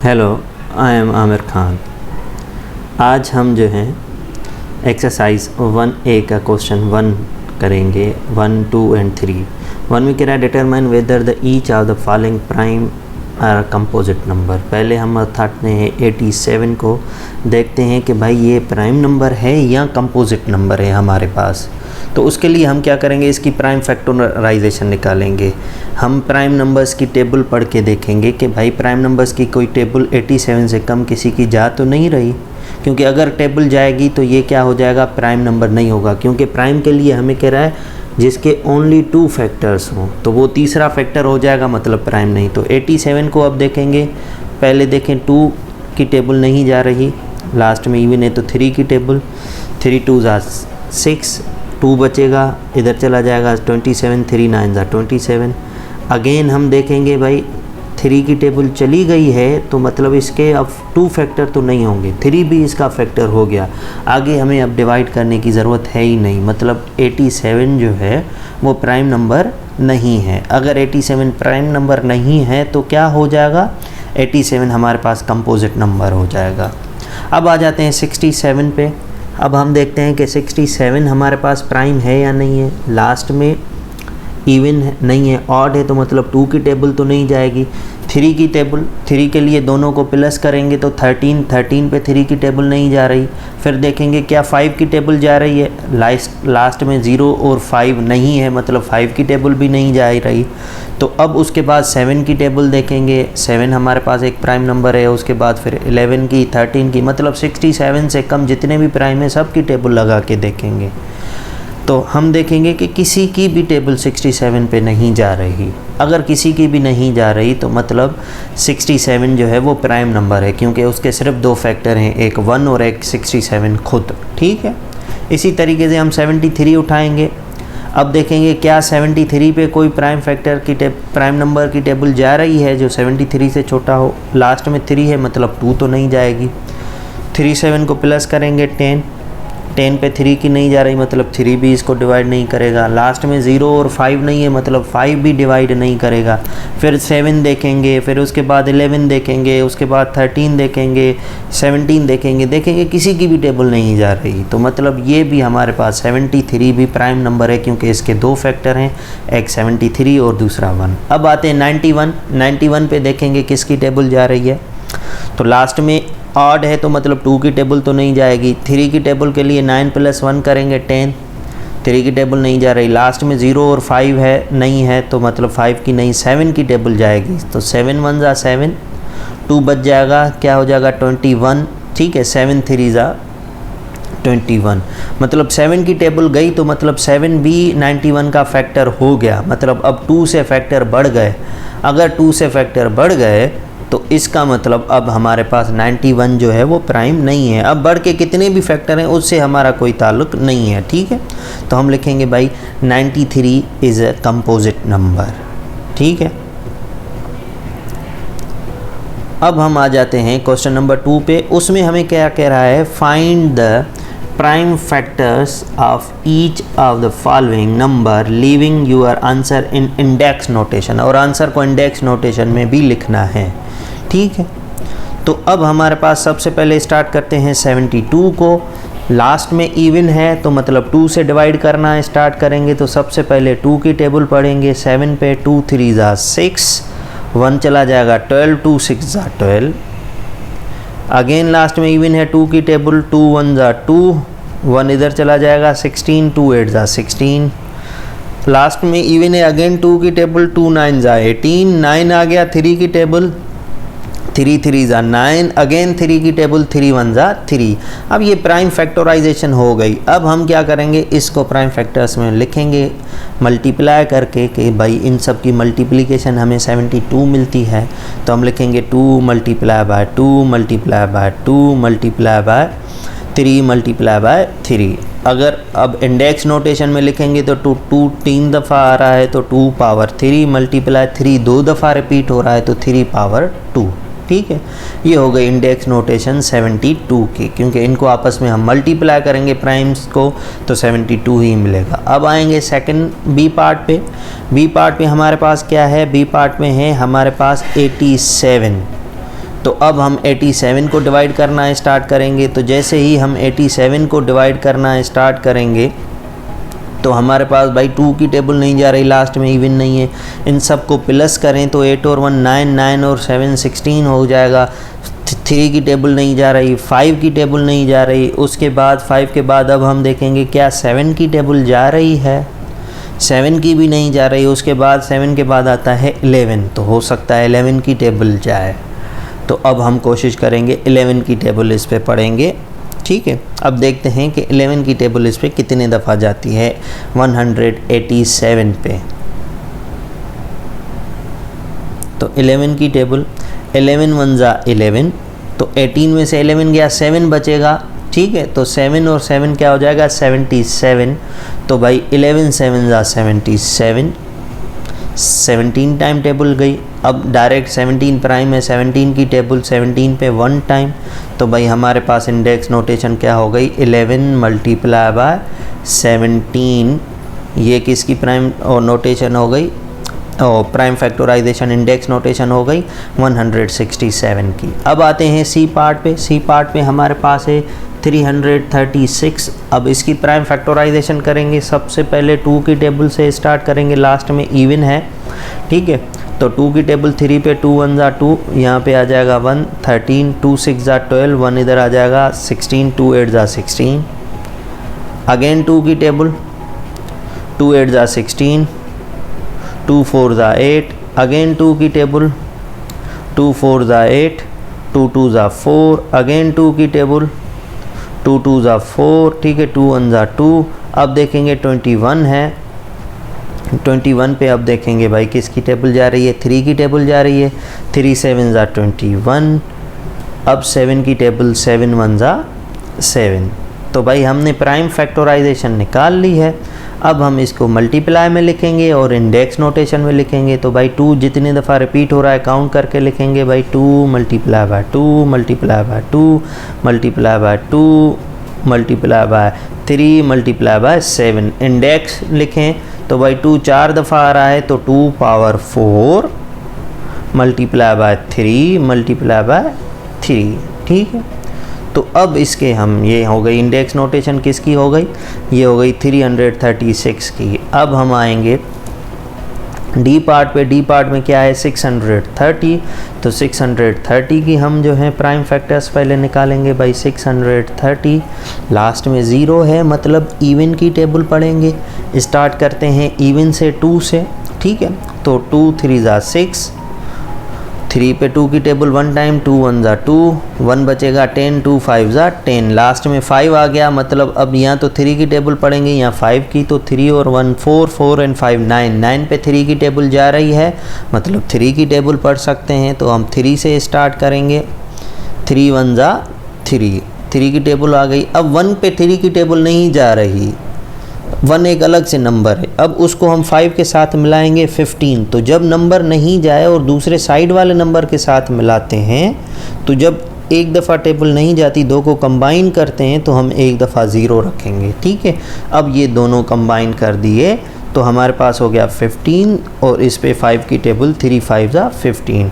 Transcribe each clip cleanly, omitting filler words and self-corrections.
Hello, I am Aamir Khan. आज हम जो हैं एक्सरसाइज 1A का क्वेश्चन 1 करेंगे। 1, 2 एंड 3। 1 में कह रहा है determine whether the each of the following prime or composite number. पहले हम अर्थात ने 87 को देखते हैं कि भाई ये प्राइम नंबर है या कंपोजिट नंबर है हमारे पास। तो उसके लिए हम क्या करेंगे, इसकी प्राइम फैक्टराइजेशन निकालेंगे। हम प्राइम नंबर्स की टेबल पढ़ के देखेंगे कि भाई प्राइम नंबर्स की कोई टेबल 87 से कम किसी की जा तो नहीं रही, क्योंकि अगर टेबल जाएगी तो ये क्या हो जाएगा, प्राइम नंबर नहीं होगा। क्योंकि प्राइम के लिए हमें कह रहा है जिसके ओनली 2 फैक्टर्स हों, तो वो तीसरा फैक्टर हो जाएगा, मतलब प्राइम नहीं। तो 87 को अब देखेंगे, पहले देखें 2 की टेबल नहीं जा रही, लास्ट में इवन है तो 3 की टेबल, 3 2 6, 2 बचेगा, इधर चला जाएगा 27, 3 9 27। अगेन हम देखेंगे भाई 3 की टेबल चली गई है, तो मतलब इसके अब 2 फैक्टर तो नहीं होंगे, 3 भी इसका फैक्टर हो गया। आगे हमें अब डिवाइड करने की ज़रूरत है ही नहीं, मतलब 87 जो है वो प्राइम नंबर नहीं है। अगर 87 प्राइम नंबर नहीं है तो क्या हो जाएगा, 87 हमारे पास कंपोजिट नंबर हो जाएगा। अब आ जाते हैं 67 पे। अब हम देखते हैं कि 67 हमारे पास प्राइम है या नहीं है। लास्ट में इवन नहीं है, ऑड है, तो मतलब 2 की टेबल तो नहीं जाएगी। 3 की टेबल, 3 के लिए दोनों को प्लस करेंगे तो 13 पे 3 की टेबल नहीं जा रही। फिर देखेंगे क्या 5 की टेबल जा रही है, लास्ट में 0 और 5 नहीं है, मतलब 5 की टेबल भी नहीं जा रही। तो अब उसके बाद 7 की टेबल देखेंगे, 7 हमारे पास एक प्राइम नंबर है। उसके बाद फिर 11 की, 13 की, मतलब 67 से कम जितने भी प्राइम है सब की टेबल लगा के देखेंगे। तो हम देखेंगे कि किसी की भी टेबल 67 पे नहीं जा रही। अगर किसी की भी नहीं जा रही तो मतलब 67 जो है वो प्राइम नंबर है, क्योंकि उसके सिर्फ 2 फैक्टर हैं, एक 1 और एक 67 खुद। ठीक है, इसी तरीके से हम 73 उठाएंगे। अब देखेंगे क्या 73 पे कोई प्राइम फैक्टर की प्राइम नंबर की टेबल जा रही है जो 73 से छोटा हो। लास्ट में 3 है, मतलब 2 तो नहीं जाएगी। 37 को प्लस करेंगे 10 पे 3 की नहीं जा रही, मतलब 3 भी इसको डिवाइड नहीं करेगा। लास्ट में 0 और 5 नहीं है, मतलब 5 भी डिवाइड नहीं करेगा। फिर 7 देखेंगे, फिर उसके बाद 11 देखेंगे, उसके बाद 13 देखेंगे, 17 देखेंगे किसी की भी टेबल नहीं जा रही। तो मतलब ये भी हमारे पास 73 भी प्राइम नंबर है, क्योंकि इसके 2 फैक्टर हैं, एक 73 और दूसरा 1। अब आते हैं 91 पे देखेंगे किसकी टेबल जा रही है। तो लास्ट में ऑड है, तो मतलब 2 की टेबल तो नहीं जाएगी। 3 की टेबल के लिए 9 + 1 करेंगे 10, 3 की टेबल नहीं जा रही। लास्ट में 0 और 5 है, नहीं है, तो मतलब 5 की नहीं, 7 की टेबल जाएगी। तो 7 1 7, 2 बच जाएगा, क्या हो जाएगा 21। ठीक है, 7 3 21, मतलब 7 की टेबल गई, तो मतलब 7 भी 91 का फैक्टर हो गया, मतलब अब 2 से फैक्टर बढ़ गए। अगर 2 से फैक्टर बढ़ गए तो इसका मतलब अब हमारे पास 91 जो है वो प्राइम नहीं है। अब बढ़ के कितने भी फैक्टर हैं उससे हमारा कोई ताल्लुक नहीं है। ठीक है, तो हम लिखेंगे भाई 93 इज़ अ कंपोजिट नंबर। ठीक है, अब हम आ जाते हैं क्वेश्चन नंबर 2 पे। उसमें हमें क्या कह रहा है, find the prime factors of each of the following number leaving your answer in index notation. और आंसर को इंडेक्स नोटेशन में भी लिखना है। ठीक है, तो अब हमारे पास सबसे पहले स्टार्ट करते हैं 72 को। लास्ट में इवन है, तो मतलब 2 से डिवाइड करना स्टार्ट करेंगे। तो सबसे पहले 2 की टेबल पढ़ेंगे। 7 पे 2 3 6, 1 चला जाएगा 12, 2 6 12। अगेन लास्ट में इवन है, 2 की टेबल 2 1 2, 1 इधर चला जाएगा 16, 2 8 16। लास्ट में इवन है, अगेन 2 की टेबल 2 9 18, 9 आ गया। 3 की टेबल 3 3 9, अगेन 3 की टेबल 3 1 3। अब ये प्राइम फैक्टराइजेशन हो गई। अब हम क्या करेंगे, इसको प्राइम फैक्टर्स में लिखेंगे मल्टीप्लाई करके कि भाई इन सब की मल्टीप्लिकेशन हमें 72 मिलती है। तो हम लिखेंगे 2 × 2 × 2 × 3 × 3। अगर अब इंडेक्स नोटेशन में लिखेंगे तो 2 3 दफ़ा आ रहा है, तो 2 पावर 3 × 3 2 दफ़ा रिपीट हो रहा है, तो 3 पावर 2। ठीक है, ये हो गई इंडेक्स नोटेशन 72 की, क्योंकि इनको आपस में हम मल्टीप्लाई करेंगे प्राइम्स को तो 72 ही मिलेगा। अब आएंगे सेकंड बी पार्ट पे। बी पार्ट पे हमारे पास क्या है, बी पार्ट में है हमारे पास 87। तो अब हम 87 को डिवाइड करना स्टार्ट करेंगे। तो जैसे ही हम 87 को डिवाइड करना स्टार्ट करेंगे तो हमारे पास भाई 2 की टेबल नहीं जा रही, लास्ट में इवन नहीं है। इन सब को प्लस करें तो 8 और 1 9, 9 और 7 16 हो जाएगा। 3 की टेबल नहीं जा रही, 5 की टेबल नहीं जा रही। उसके बाद 5 के बाद अब हम देखेंगे क्या 7 की टेबल जा रही है, 7 की भी नहीं जा रही। उसके बाद 7 के बाद आता है 11, तो हो सकता है 11 की टेबल जाए। तो अब हम कोशिश करेंगे 11 की टेबल इस पे पढ़ेंगे, ठीक है। अब देखते हैं कि 11 की टेबल इस पे कितने दफ़ा जाती है 187 पे। तो 11 की टेबल 11 1 जा 11, तो 18 में से 11 गया 7 बचेगा, ठीक है। तो 7 और 7 क्या हो जाएगा 77। तो भाई 11 7 जा 77, 17 टाइम टेबल गई। अब डायरेक्ट 17 प्राइम है, 17 की टेबल 17 पे 1 टाइम। तो भाई हमारे पास इंडेक्स नोटेशन क्या हो गई 11 मल्टीप्लाई बाय 17, ये किसकी प्राइम और नोटेशन हो गई, और प्राइम फैक्टराइजेशन इंडेक्स नोटेशन हो गई 167 की। अब आते हैं सी पार्ट पे। सी पार्ट पे हमारे पास है 336। अब इसकी प्राइम फैक्टराइजेशन करेंगे। सबसे पहले 2 की टेबल से स्टार्ट करेंगे, लास्ट में इवन है, ठीक है। तो 2 की टेबल 3 पे 2 1 जा 2, यहाँ पे आ जाएगा 1 13, 2 6 जा 12, 1 इधर आ जाएगा 16, 2 8 जा 16। अगेन 2 की टेबल 2 8 जा 16, 2 4 जा 8। अगेन 2 की टेबल 2 4 जा 8, 2 2 जा 4। अगेन 2 की टेबल 2 2 जा 4, ठीक है। 2 1 जा 2। अब देखेंगे 21 है, 21 पे अब देखेंगे भाई किसकी टेबल जा रही है 3 की टेबल जा रही है। 3 7 जा 21। अब 7 की टेबल 7 1 जा 7। तो भाई हमने प्राइम फैक्टराइजेशन निकाल ली है। अब हम इसको मल्टीप्लाई में लिखेंगे और इंडेक्स नोटेशन में लिखेंगे। तो भाई 2 जितनी दफ़ा रिपीट हो रहा है काउंट करके लिखेंगे भाई 2 multiply by 2 multiply by 2 multiply by 2 multiply by 3 multiply by 7। Index लिखें तो भाई 2 4 दफ़ा आ रहा है तो 2 power 4 multiply by 3 multiply by 3, ठीक है। तो अब इसके हम ये हो गई इंडेक्स नोटेशन किसकी हो गई, ये हो गई 336 की। अब हम आएंगे डी पार्ट पे। डी पार्ट में क्या है 630। तो 630 की हम जो है प्राइम फैक्टर्स पहले निकालेंगे भाई। 630 लास्ट में 0 है, मतलब इवन की टेबल पढ़ेंगे। स्टार्ट करते हैं इवन से 2 से, ठीक है। तो 2 3 जा 6, 3 पे 2 की टेबल 1 टाइम, 2 1 जा 2, 1 बचेगा 10, 2 5 जा 10। लास्ट में 5 आ गया, मतलब अब यहाँ तो 3 की टेबल पढ़ेंगे, यहाँ 5 की। तो 3 और 1 4, 4 एंड 5 9, 9 पे 3 की टेबल जा रही है, मतलब 3 की टेबल पढ़ सकते हैं। तो हम 3 से स्टार्ट करेंगे। 3 1 जा 3, 3 की टेबल आ गई। अब 1 पे 3 की टेबल नहीं जा रही, 1 एक अलग से नंबर है। अब उसको हम 5 के साथ मिलाएंगे 15। तो जब नंबर नहीं जाए और दूसरे साइड वाले नंबर के साथ मिलाते हैं, तो जब एक दफ़ा टेबल नहीं जाती, दो को कंबाइन करते हैं तो हम एक दफ़ा 0 रखेंगे, ठीक है। अब ये दोनों कंबाइन कर दिए तो हमारे पास हो गया 15 और इस पे 5 की टेबल 3 5 जा 15।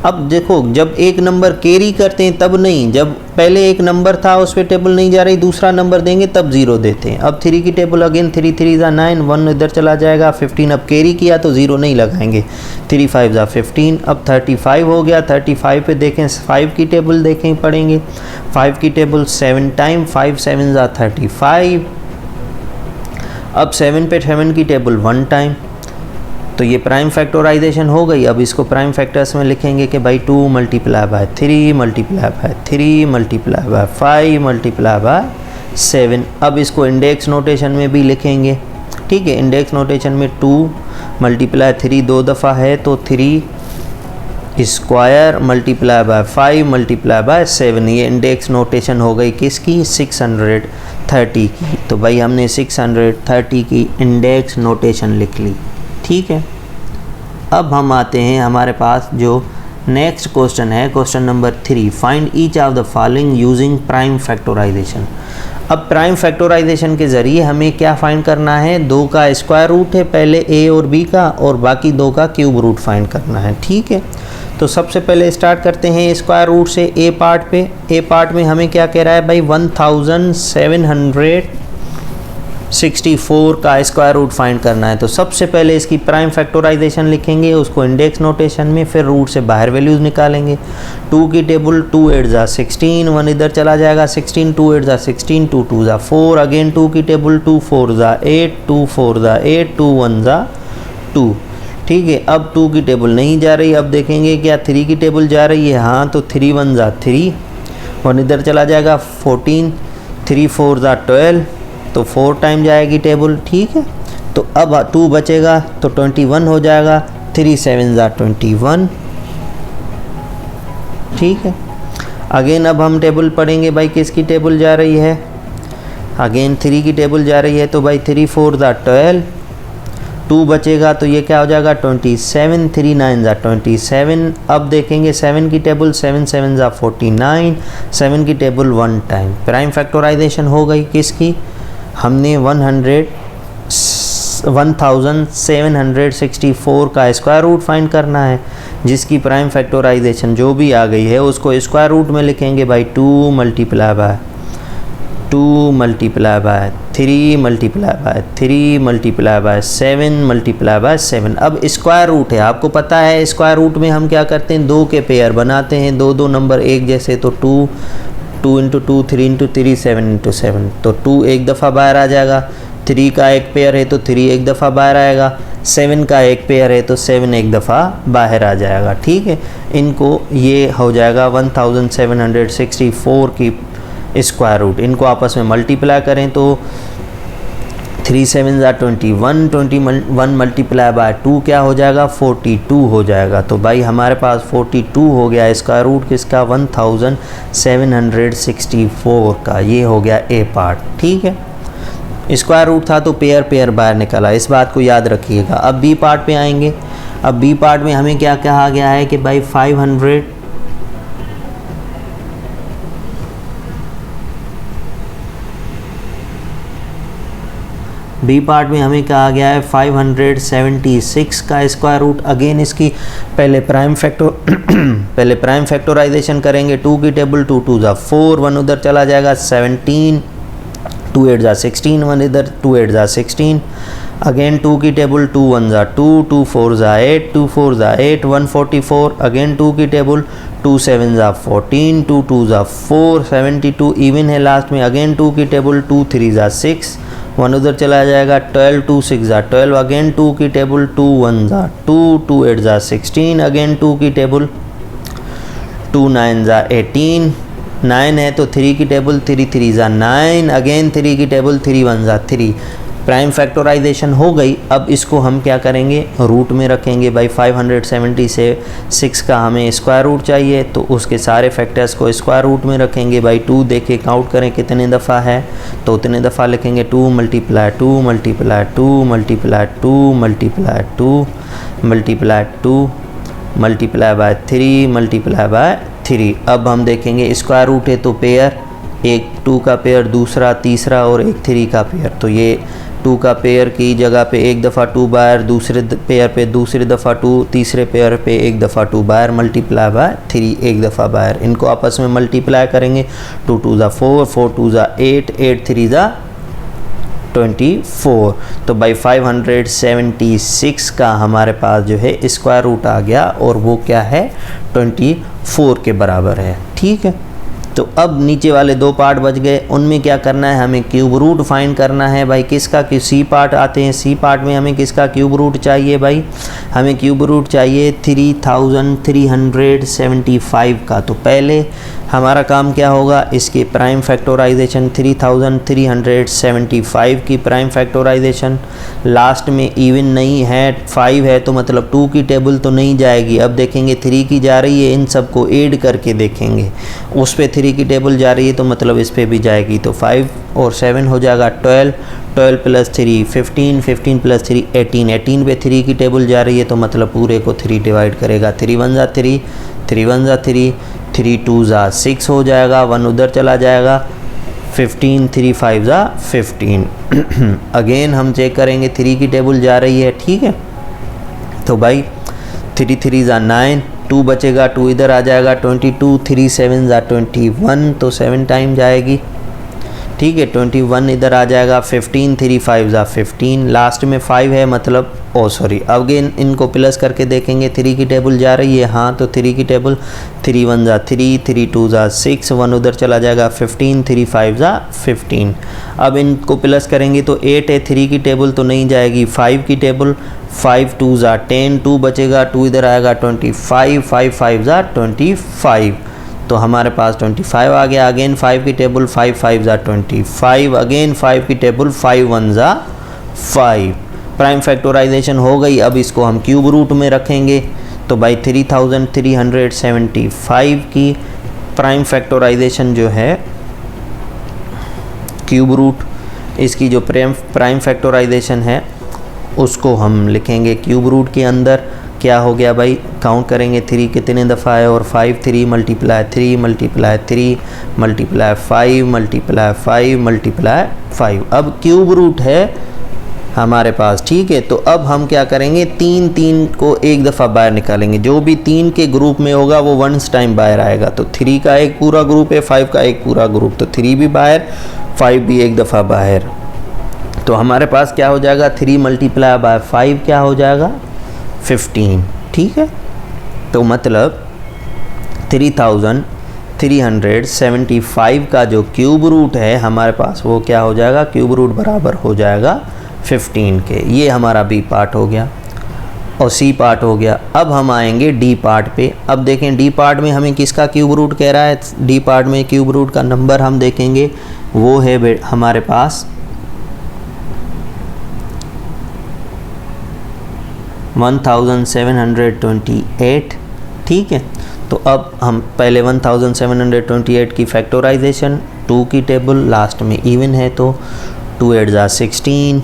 अब देखो जब एक नंबर कैरी करते हैं तब नहीं, जब पहले एक नंबर था उस पर टेबल नहीं जा रही, दूसरा नंबर देंगे तब 0 देते हैं। अब 3 की टेबल अगेन 3 3 जा 9, 1 इधर चला जाएगा 15। अब कैरी किया तो 0 नहीं लगाएंगे, 3 5 जा 15। अब 35 हो गया। 35 पे देखें 5 की टेबल देखें पढ़ेंगे। 5 की टेबल 7 टाइम, 5 7 जा 35। अब 7 पे 7 की टेबल 1 टाइम। तो ये प्राइम फैक्टराइजेशन हो गई। अब इसको प्राइम फैक्टर्स में लिखेंगे कि भाई 2 multiply by 3 multiply by 3 multiply by 5 multiply by 7। अब इसको इंडेक्स नोटेशन में भी लिखेंगे, ठीक है। इंडेक्स नोटेशन में 2 मल्टीप्लाई 3 दो दफ़ा है तो 3 square multiply by 5 multiply by 7। ये इंडेक्स नोटेशन हो गई किसकी 630 की। तो भाई हमने 630 की इंडेक्स नोटेशन लिख ली, ठीक है। अब हम आते हैं हमारे पास जो नेक्स्ट क्वेश्चन है, question number 3। Find each of the following using prime factorisation. अब प्राइम फैक्टराइजेशन के ज़रिए हमें क्या फाइंड करना है, 2 का स्क्वायर रूट है पहले a और b का, और बाकी 2 का क्यूब रूट फाइंड करना है, ठीक है। तो सबसे पहले स्टार्ट करते हैं स्क्वायर रूट से ए पार्ट पे। ए पार्ट में हमें क्या कह रहा है भाई, 1764 का स्क्वायर रूट फाइंड करना है। तो सबसे पहले इसकी प्राइम फैक्टराइजेशन लिखेंगे, उसको इंडेक्स नोटेशन में, फिर रूट से बाहर वैल्यूज़ निकालेंगे। 2 की टेबल 2 8 जा 16, 1 इधर चला जाएगा 16, 2 8 जा 16, 2 2 जा 4, अगेन 2 की टेबल 2 4 जा 8, 2 4 जा 8, 2 1 जा 2। ठीक है, अब 2 की टेबल नहीं जा रही, अब देखेंगे क्या 3 की टेबल जा रही है, हाँ तो 3 1 जा 3, 1 इधर चला जाएगा 14, 3 4 जा 12, तो 4 टाइम जाएगी टेबल। ठीक है, तो अब 2 बचेगा तो 21 हो जाएगा, 3 7 जा 21। ठीक है, अगेन अब हम टेबल पढ़ेंगे भाई, किसकी टेबल जा रही है, अगेन 3 की टेबल जा रही है, तो भाई 3 4 जा 12, 2 बचेगा तो ये क्या हो जाएगा 27, 3 9 जा 27। अब देखेंगे 7 की टेबल, 7 7 जा 49, 7 की टेबल 1 टाइम। प्राइम फैक्टराइजेशन हो गई किसकी, हमने 1764 का स्क्वायर रूट फाइंड करना है, जिसकी प्राइम फैक्टराइजेशन जो भी आ गई है उसको स्क्वायर रूट में लिखेंगे भाई 2 multiply by 2 multiply by 3 multiply by 3 multiply by 7 multiply by 7। अब स्क्वायर रूट है, आपको पता है स्क्वायर रूट में हम क्या करते हैं, 2 के पेयर बनाते हैं, 2 2 नंबर एक जैसे, तो 2 2 इंटू 2 3 इंटू 3 7 इंटू 7, तो 2 एक दफ़ा बाहर आ जाएगा, 3 का एक पेयर है तो 3 एक दफ़ा बाहर आएगा, 7 का एक पेयर है तो 7 एक दफ़ा बाहर आ जाएगा। ठीक है, इनको ये हो जाएगा 1764 की स्क्वायर रूट। इनको आपस में मल्टीप्लाई करें तो 3 7 जा 21, 21 मल्टीप्लाई बाय 2 क्या हो जाएगा 42 हो जाएगा। तो भाई हमारे पास 42 हो गया स्क्वायर रूट किसका, 1764 का। ये हो गया ए पार्ट। ठीक है, स्क्वायर रूट था तो पेयर पेयर बाहर निकला, इस बात को याद रखिएगा। अब बी पार्ट पे आएंगे। अब बी पार्ट में हमें क्या कहा गया है कि भाई 500 बी पार्ट में हमें कहा गया है 576 का स्क्वायर रूट। अगेन इसकी पहले प्राइम फैक्टराइजेशन करेंगे। 2 की टेबल 2 2 जा 4, 1 उधर चला जाएगा 17, 2 8 जा 16, 1 इधर 2 8 जा 16। अगेन 2 की टेबल 2 1 जा 2, 2 4 जा 8, 2 4 जा 8, 144। अगेन 2 की टेबल 2 7 जा 14, 2 2 जा 4, 72 इवन है लास्ट में। अगेन 2 की टेबल 2 3 जा 6, 1 उधर चला जाएगा 12, 2 6 जा 12। अगेन 2 की टेबल 2 1 जा 2, 2 8 जा 16। अगेन 2 की टेबल 2 9 जा 18, 9 है तो 3 की टेबल 3 3 जा 9। अगेन 3 की टेबल 3 1 जा 3। प्राइम फैक्टराइजेशन हो गई। अब इसको हम क्या करेंगे, रूट में रखेंगे भाई। 576 का हमें स्क्वायर रूट चाहिए तो उसके सारे फैक्टर्स को स्क्वायर रूट में रखेंगे भाई। 2 देखे काउंट करें कितने दफ़ा है तो उतने दफ़ा लिखेंगे। 2 multiply 2 multiply 2 multiply 2 multiply 2 multiply 2 multiply by 3 multiply by 3। अब हम देखेंगे स्क्वायर रूट है तो पेयर, एक 2 का पेयर, दूसरा तीसरा और एक 3 का पेयर। तो ये 2 का पेयर की जगह पे एक दफ़ा 2 बार, दूसरे पेयर पे दूसरी दफ़ा 2, तीसरे पेयर पे एक दफ़ा 2 बार, मल्टीप्लाई बाय 3 एक दफ़ा बार। इनको आपस में मल्टीप्लाई करेंगे। 2 2 जा 4, 4 2 जा 8, 8 3 जा 24। तो भाई 576 का हमारे पास जो है स्क्वायर रूट आ गया और वो क्या है 24 के बराबर है। ठीक है, तो अब नीचे वाले 2 पार्ट बच गए। उनमें क्या करना है, हमें क्यूब रूट फाइंड करना है भाई। किसका, कि सी पार्ट आते हैं। सी पार्ट में हमें किसका क्यूब रूट चाहिए भाई, हमें क्यूब रूट चाहिए 3375 का। तो पहले हमारा काम क्या होगा, इसके प्राइम फैक्टराइजेशन 3375 की प्राइम फैक्टराइजेशन। लास्ट में इवन नहीं है, 5 है तो मतलब 2 की टेबल तो नहीं जाएगी। अब देखेंगे 3 की जा रही है, इन सबको ऐड करके देखेंगे। उस पे 3 की टेबल जा रही है तो मतलब इस पे भी जाएगी। तो 5 और 7 हो जाएगा 12, 12 प्लस 3 15, 15 प्लस 3 18, 18 पे 3 की टेबल जा रही है तो मतलब पूरे को 3 डिवाइड करेगा। 3 1 जा 3, 3 1 जा 3, 3 2 जा 6 हो जाएगा, 1 उधर चला जाएगा 15, 3 5 जा 15। अगेन हम चेक करेंगे 3 की टेबल जा रही है। ठीक है, तो भाई 3 3 जा 9, 2 बचेगा, 2 इधर आ जाएगा, 22, 3 7 ज़ा 21, तो 7 टाइम जाएगी, ठीक है। 21 इधर आ जाएगा, 15, 3 5 ज़ा 15, लास्ट में 5 है, मतलब सॉरी अगेन इनको प्लस करके देखेंगे, 3 की टेबल जा रही है, हाँ, तो 3 की टेबल 3 1 ज़ा 3, 3 2 ज़ा 6, 1 उधर चला जाएगा, 15, 3 5 ज़ा 15। अब इनको प्लस करेंगे तो 8 है, 3 की टेबल तो नहीं जाएगी, 5 की टेबल 5 2 ज़ा 10, 2 बचेगा, 2 इधर आएगा, 25, 5 5 ज़ा 25, तो हमारे पास 25 आ गया। अगेन 5 की टेबल 5 5 ज़ा 25, अगेन 5 की टेबल 5 1 ज़ा 5। प्राइम फैक्टराइजेशन हो गई। अब इसको हम क्यूब रूट में रखेंगे, तो भाई 3375 की प्राइम फैक्टराइजेशन जो है क्यूब रूट, इसकी जो प्राइम फैक्टराइजेशन है उसको हम लिखेंगे क्यूब रूट के अंदर। क्या हो गया भाई, काउंट करेंगे 3 कितने दफ़ा है, और 5, 3 multiply 3 multiply 3 multiply 5 multiply 5 multiply 5। अब क्यूब रूट है हमारे पास, ठीक है। तो अब हम क्या करेंगे, 3 को एक दफ़ा बाहर निकालेंगे, जो भी 3 के ग्रुप में होगा वो 1 टाइम बाहर आएगा। तो 3 का एक पूरा ग्रुप है, 5 का एक पूरा ग्रुप, तो 3 भी बाहर, 5 भी एक दफ़ा बाहर। तो हमारे पास क्या हो जाएगा, 3 मल्टीप्लाई बाय 5 क्या हो जाएगा, 15, ठीक है। तो मतलब 3375 का जो क्यूब रूट है हमारे पास वो क्या हो जाएगा, क्यूब रूट बराबर हो जाएगा 15 के। ये हमारा बी पार्ट हो गया और सी पार्ट हो गया। अब हम आएंगे डी पार्ट पे। अब देखें डी पार्ट में हमें किसका क्यूब रूट कह रहा है, डी पार्ट में क्यूब रूट का नंबर हम देखेंगे, वो है हमारे पास 1728, ठीक है। तो अब हम पहले 1728 की फैक्टराइजेशन, 2 की टेबल लास्ट में इवन है, तो 2 8 ज़ा 16,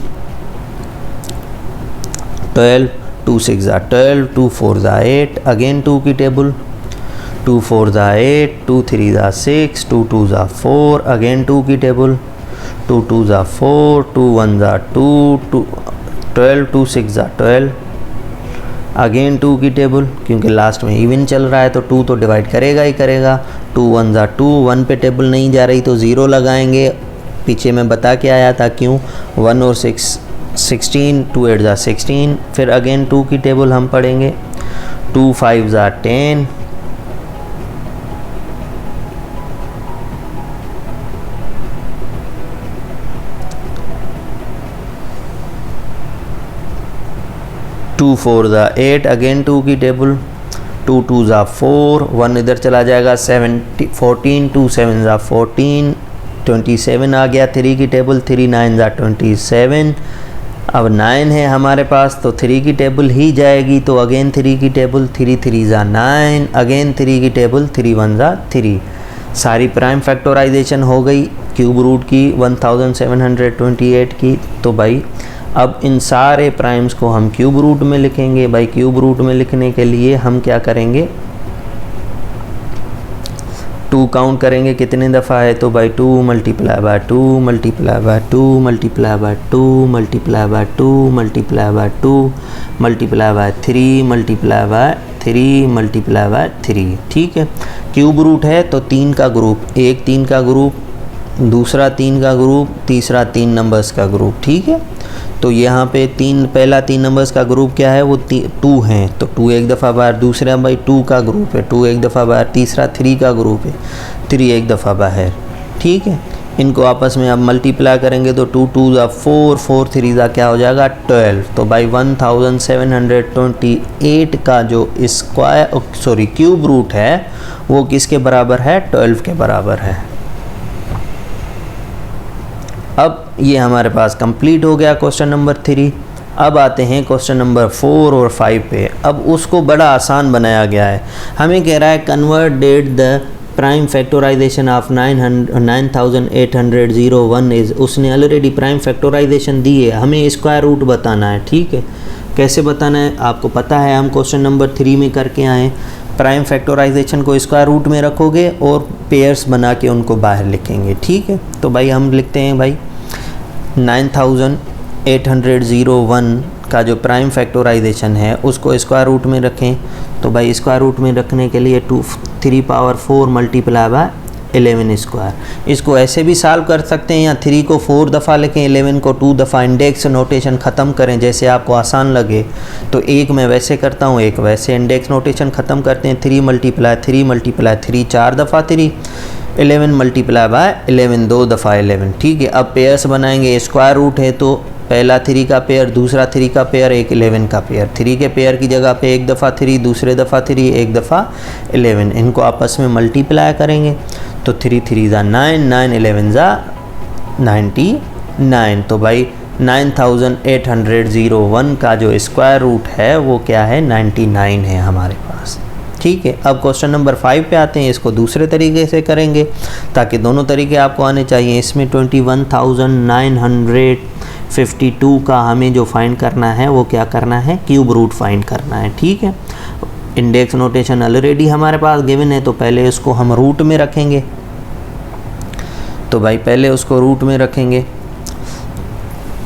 12, 2 6 ज़ा 12, 2 4 ज़ा 8, अगेन 2 की टेबल 2 4 ज़ा 8, 2 3 ज़ा 6, 2 2 ज़ा 4, अगेन 2 की टेबल 2 2 ज़ा 4, 2 1 ज़ा 2, 12, 2 6 ज़ा 12, अगेन 2 की टेबल, क्योंकि लास्ट में इवन चल रहा है तो 2 तो डिवाइड करेगा ही करेगा, 2 1 ज़ा 2, 1 पे टेबल नहीं जा रही तो 0 लगाएंगे, पीछे मैं बता के आया था क्यों, 1 और 6 16, 2 8 ज़ा 16, फिर अगेन 2 की टेबल हम पढ़ेंगे, 2 5 ज़ा 10, 2 4 ज़ा 8, अगेन 2 की टेबल, 2 2 ज़ा 4, 1 इधर चला जाएगा, 14, 2 7 ज़ा 14, 27 आ गया, 3 की टेबल 3 9 ज़ा 27, अब 9 है हमारे पास तो 3 की टेबल ही जाएगी, तो अगेन 3 की टेबल 3 3 ज़ा 9, अगेन 3 की टेबल 3 1 ज़ा 3। सारी प्राइम फैक्टराइजेशन हो गई क्यूब रूट की 1728 की। तो भाई अब इन सारे प्राइम्स को हम क्यूब रूट में लिखेंगे। भाई क्यूब रूट में लिखने के लिए हम क्या करेंगे, 2 काउंट करेंगे कितने दफ़ा है, तो भाई 2 multiply by 2 multiply by 2 multiply by 2 multiply by 2 multiply by 2 multiply by 3 multiply by 3 multiply by 3, ठीक है। क्यूब रूट है तो 3 का ग्रुप, एक 3 का ग्रुप, दूसरा 3 का ग्रुप, तीसरा 3 नंबर्स का ग्रुप, ठीक है। तो यहाँ पे पहला 3 नंबर्स का ग्रुप क्या है, वो 2 हैं, तो 2 एक दफ़ा बाहर, दूसरा भाई 2 का ग्रुप है, 2 एक दफ़ा बाहर, तीसरा 3 का ग्रुप है, 3 एक दफ़ा बाहर, ठीक है। इनको आपस में अब मल्टीप्लाई करेंगे तो 2 2 ज़ा 4, 4 3 ज़ा क्या हो जाएगा 12। तो भाई 1728 का जो क्यूब रूट है वो किसके बराबर है, 12 के बराबर है। अब ये हमारे पास कंप्लीट हो गया क्वेश्चन नंबर 3। अब आते हैं क्वेश्चन नंबर 4 और 5 पे। अब उसको बड़ा आसान बनाया गया है। हमें कह रहा है convert that the prime factorisation of 9801 is, उसने ऑलरेडी प्राइम फैक्टराइजेशन दी है, हमें स्क्वायर रूट बताना है, ठीक है। कैसे बताना है आपको पता है, हम क्वेश्चन नंबर 3 में करके आए। प्राइम फैक्टराइजेशन को स्क्वायर रूट में रखोगे और पेयर्स बना के उनको बाहर लिखेंगे, ठीक है। तो भाई हम लिखते हैं भाई 9000 801 का जो प्राइम फैक्टराइजेशन है उसको स्क्वायर रूट में रखें। तो भाई स्क्वायर रूट में रखने के लिए 3 पावर 4 मल्टीप्लाई बाय 11 स्क्वायर। इसको ऐसे भी सॉल्व कर सकते हैं, या 3 को 4 दफ़ा लिखें, 11 को 2 दफ़ा, इंडेक्स नोटेशन ख़त्म करें जैसे आपको आसान लगे। तो एक मैं वैसे करता हूँ, एक वैसे, इंडेक्स नोटेशन ख़त्म करते हैं। 3 मल्टीप्लाई 3 4 दफ़ा 3, 11 मल्टीप्लाई बाय 11 2 दफ़ा 11। ठीक है, अब पेयर्स बनाएंगे। स्क्वायर रूट है तो पहला 3 का पेयर, दूसरा 3 का पेयर, एक 11 का पेयर। 3 के पेयर की जगह पे एक दफ़ा 3, दूसरे दफ़ा 3, एक दफ़ा 11। इनको आपस में मल्टीप्लाई करेंगे तो 3 3 ज़ा 9, 9 11 ज़ा 99। तो भाई 9801 का जो स्क्वायर रूट है वो क्या है, 99 है हमारे पास। ठीक है, अब क्वेश्चन नंबर 5 पे आते हैं। इसको दूसरे तरीके से करेंगे ताकि दोनों तरीके आपको आने चाहिए। इसमें 21,952 का हमें जो फाइंड करना है वो क्या करना है, क्यूब रूट फाइंड करना है। ठीक है, इंडेक्स नोटेशन ऑलरेडी हमारे पास गिवन है तो पहले उसको हम रूट में रखेंगे। तो भाई पहले उसको रूट में रखेंगे।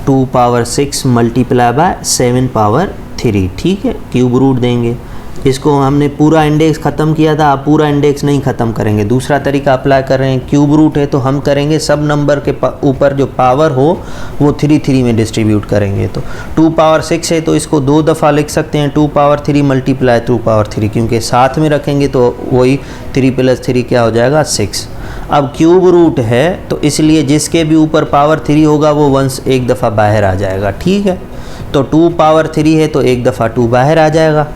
2 पावर 6 मल्टीप्लाई बाय 7 पावर 3। ठीक है, क्यूब रूट देंगे। इसको हमने पूरा इंडेक्स ख़त्म किया था, आप पूरा इंडेक्स नहीं ख़त्म करेंगे, दूसरा तरीका अप्लाई कर रहे हैं। क्यूब रूट है तो हम करेंगे सब नंबर के ऊपर जो पावर हो वो 3 3 में डिस्ट्रीब्यूट करेंगे। तो 2 पावर 6 है तो इसको 2 दफ़ा लिख सकते हैं, 2 पावर 3 मल्टीप्लाई 2 पावर 3, क्योंकि साथ में रखेंगे तो वही 3 + 3 क्या हो जाएगा, 6। अब क्यूब रूट है तो इसलिए जिसके भी ऊपर पावर 3 होगा वो वंस एक दफ़ा बाहर आ जाएगा। ठीक है, तो 2 पावर 3 है तो एक दफ़ा 2 बाहर आ जाएगा।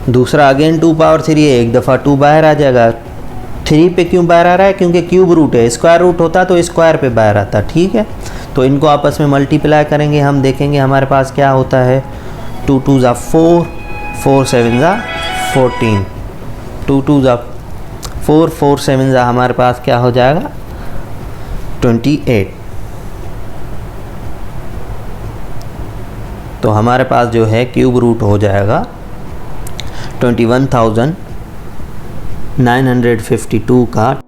दूसरा अगेन 2 पावर 3 है, एक दफ़ा 2 बाहर आ जाएगा। 3 पे क्यों बाहर आ रहा है, क्योंकि क्यूब रूट है। स्क्वायर रूट होता तो स्क्वायर पे बाहर आता। ठीक है, तो इनको आपस में मल्टीप्लाई करेंगे, हम देखेंगे हमारे पास क्या होता है। 2 2 ज़ा 4, 4 7 ज़ा 14, 2 2 ज़ा 4, 4 7 ज़ा हमारे पास क्या हो जाएगा, 28। तो हमारे पास जो है क्यूब रूट हो जाएगा 21,952 का